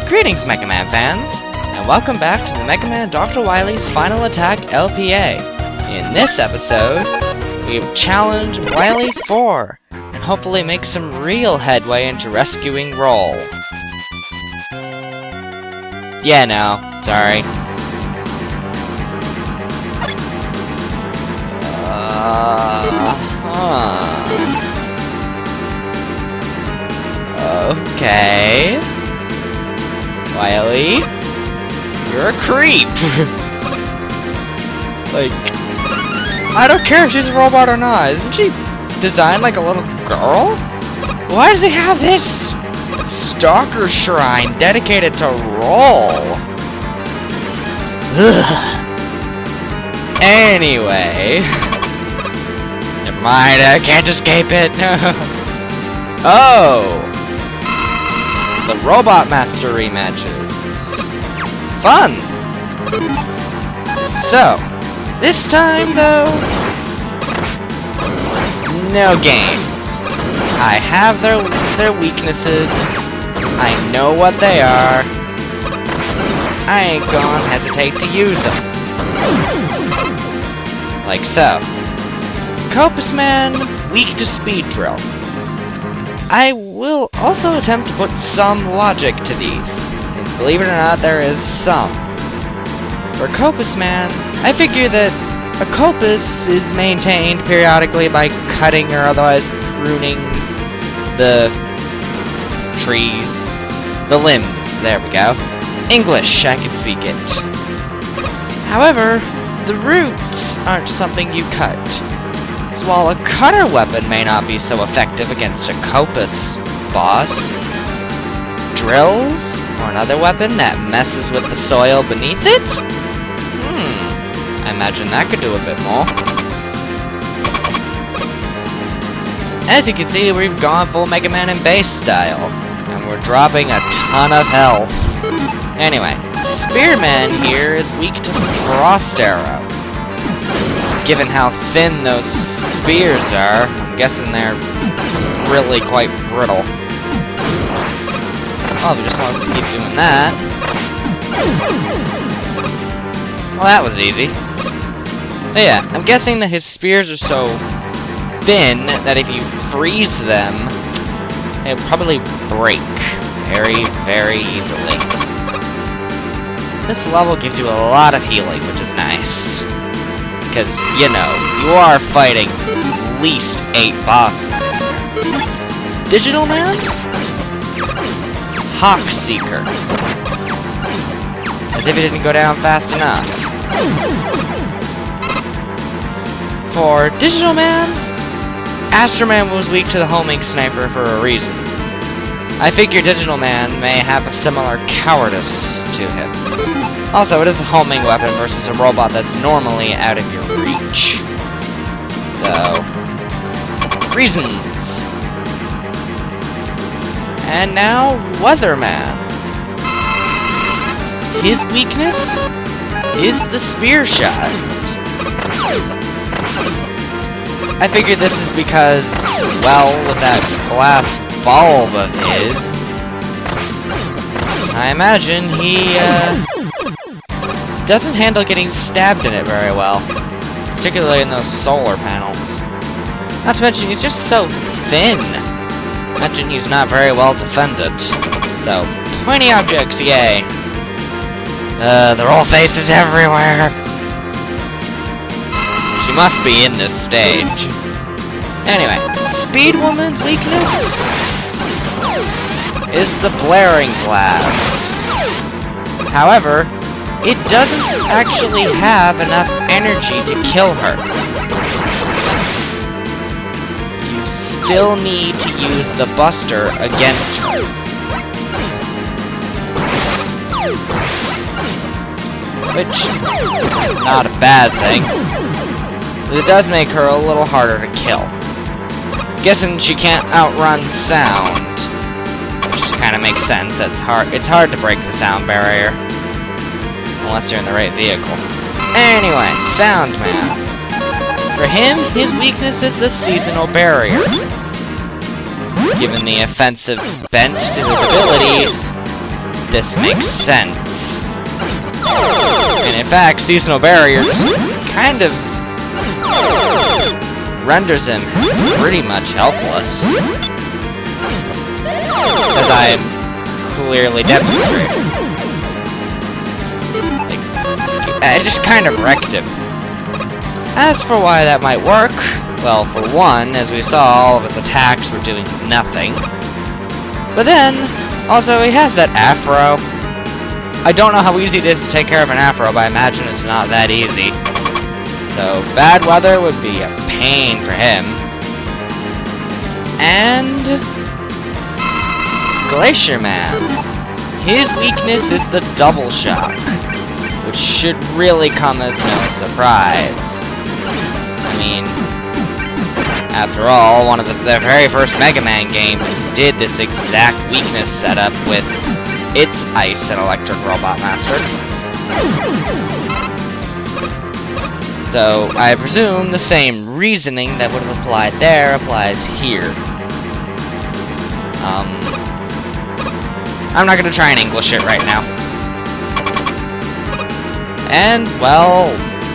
Greetings, Mega Man fans, and welcome back to the Mega Man Dr. Wily's Final Attack LPA. In this episode, we've challenged Wily 4, and hopefully make some real headway into rescuing Roll. Yeah, no, sorry. Okay. Wily, you're a creep. Like, I don't care if she's a robot or not. Isn't she designed like a little girl? Why does he have this stalker shrine dedicated to Roll? Ugh. Anyway. Never mind, I can't escape it. Oh! The Robot Master rematches. Fun! So, this time though, no games. I have their weaknesses. I know what they are. I ain't gonna hesitate to use them. Like so. Copus Man, weak to speed drill. I will also attempt to put some logic to these, since believe it or not, there is some. For Copus Man, I figure that a Copus is maintained periodically by cutting or otherwise pruning the trees, the limbs, there we go. English, I can speak it. However, the roots aren't something you cut. So while a cutter weapon may not be so effective against a Copus boss, drills, or another weapon that messes with the soil beneath it? I imagine that could do a bit more. As you can see, we've gone full Mega Man in base style, and we're dropping a ton of health. Anyway, Spearman here is weak to Frost Arrow. Given how thin those spears are, I'm guessing they're really quite brittle. Oh, we just want us to keep doing that. Well, that was easy. But yeah, I'm guessing that his spears are so thin that if you freeze them, they'll probably break very, very easily. This level gives you a lot of healing, which is nice. Because, you know, you are fighting at least 8 bosses. Digital Man? Hawk Seeker. As if it didn't go down fast enough. For Digital Man, Astro Man was weak to the homing sniper for a reason. I figure Digital Man may have a similar cowardice to him. Also, it is a homing weapon versus a robot that's normally out of your reach. So, reasons. And now, Weatherman. His weakness is the spear shot. I figure this is because, well, with that glass bulb of his, I imagine he, doesn't handle getting stabbed in it very well, particularly in those solar panels. Not to mention, he's just so thin. Imagine he's not very well defended. So, pointy objects, yay. The roll face is everywhere. She must be in this stage. Anyway, Speed Woman's weakness is the blaring blast. However, it doesn't actually have enough energy to kill her. You still need to use the Buster against her. Which, not a bad thing. But it does make her a little harder to kill. Guessing she can't outrun sound. Which kind of makes sense. It's hard to break the sound barrier. Unless you're in the right vehicle. Anyway, Sound Man. For him, his weakness is the seasonal barrier. Given the offensive bent to his abilities, this makes sense. And in fact, Seasonal Barrier just kind of renders him pretty much helpless. As I clearly demonstrated. I just kind of wrecked him. As for why that might work, well, for one, as we saw, all of his attacks were doing nothing. But then, also, he has that afro. I don't know how easy it is to take care of an afro, but I imagine it's not that easy. So, bad weather would be a pain for him. And Glacier Man. His weakness is the double shock, which should really come as no surprise. I mean, after all, one of the very first Mega Man games did this exact weakness setup with its Ice and Electric Robot Master. So, I presume the same reasoning that would have applied there applies here. I'm not gonna try and English it right now. And, well,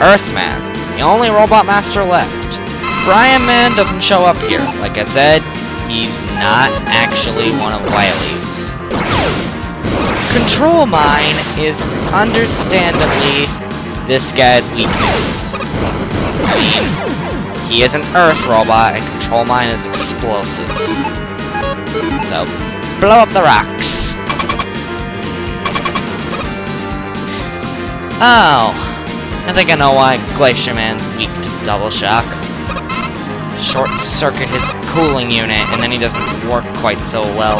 Earthman, the only Robot Master left. Brian Man doesn't show up here. Like I said, he's not actually one of Wily's. Control Mine is understandably this guy's weakness. I mean, he is an Earth robot, and Control Mine is explosive. So, blow up the rocks. Oh, I think I know why Glacier Man's weak to double shock. Short-circuit his cooling unit, and then he doesn't work quite so well.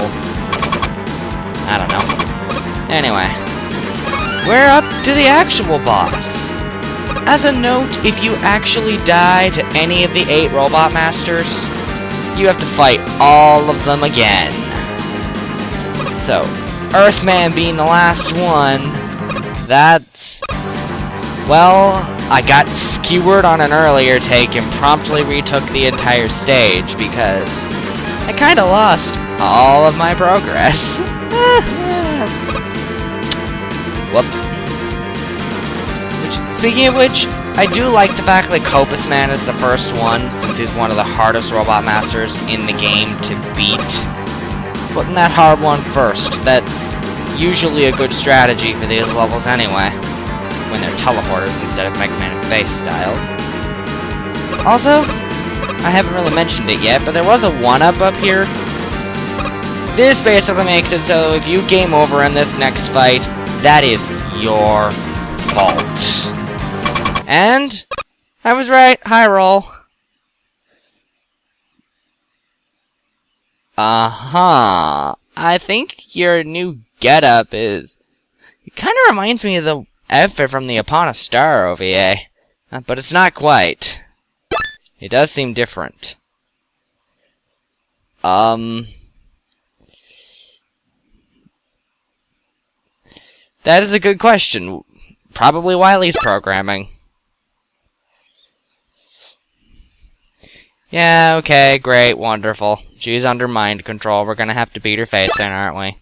I don't know. Anyway, we're up to the actual boss. As a note, if you actually die to any of the 8 Robot Masters, you have to fight all of them again. So, Earthman being the last one, that's... well, I got skewered on an earlier take and promptly retook the entire stage because I kinda lost all of my progress. Whoops. Speaking of which, I do like the fact that Spearman is the first one, since he's one of the hardest Robot Masters in the game to beat. Putting that hard one first, that's usually a good strategy for these levels anyway, when they're teleporters instead of Mega Man base style. Also, I haven't really mentioned it yet, but there was a 1-up up here. This basically makes it so if you game over in this next fight, that is your fault. And I was right. High roll. I think your new getup is... it kind of reminds me of the outfit from the Upon a Star OVA. But it's not quite. It does seem different. That is a good question. Probably Wily's programming. Yeah, okay, great, wonderful. She's under mind control. We're gonna have to beat her face in, aren't we?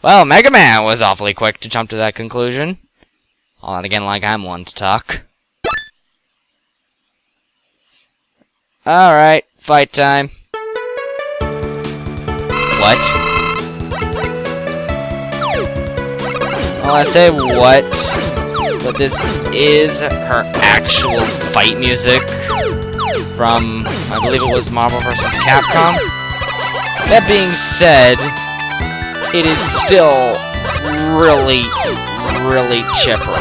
Well, Mega Man was awfully quick to jump to that conclusion. All that again like I'm one to talk. Alright, fight time. What? Well, I say what, but this is her actual fight music from, I believe it was Marvel vs. Capcom. That being said, it is still really, really chipper.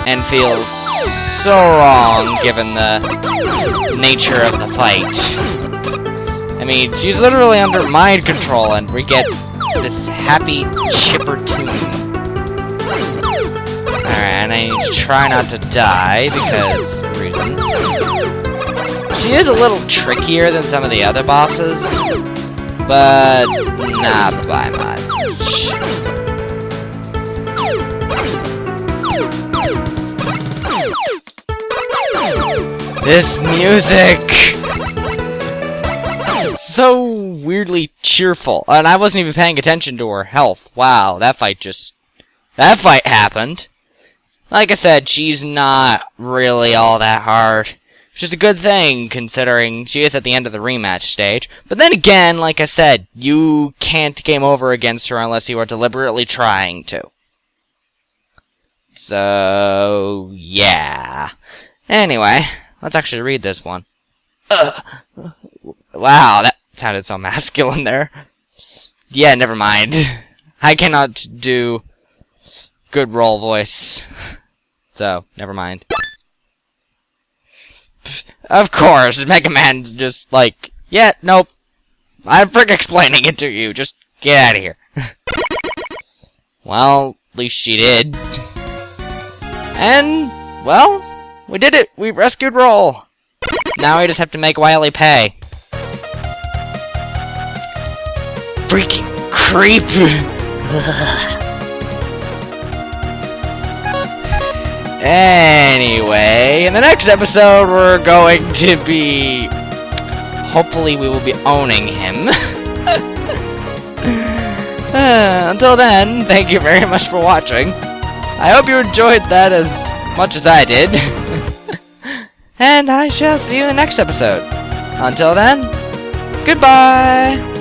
And feels so wrong given the nature of the fight. I mean, she's literally under mind control and we get this happy, chipper tune. Alright, and I need to try not to die because of reasons. She is a little trickier than some of the other bosses, but not by much. This music! so weirdly cheerful. And I wasn't even paying attention to her health. Wow, that fight happened. Like I said, she's not really all that hard. Which is a good thing, considering she is at the end of the rematch stage. But then again, like I said, you can't game over against her unless you are deliberately trying to. So, yeah. Anyway, let's actually read this one. Wow, that sounded so masculine there. Yeah, never mind. I cannot do good role voice. So, never mind. Of course, Mega Man's just like, yeah, nope. I'm frick explaining it to you. Just get out of here. Well, at least she did. And, well, we did it. We rescued Roll. Now we just have to make Wily pay. Freaking creep! Anyway, in the next episode, we're going to be... Hopefully, we will be owning him. Until then, thank you very much for watching. I hope you enjoyed that as much as I did. And I shall see you in the next episode. Until then, goodbye!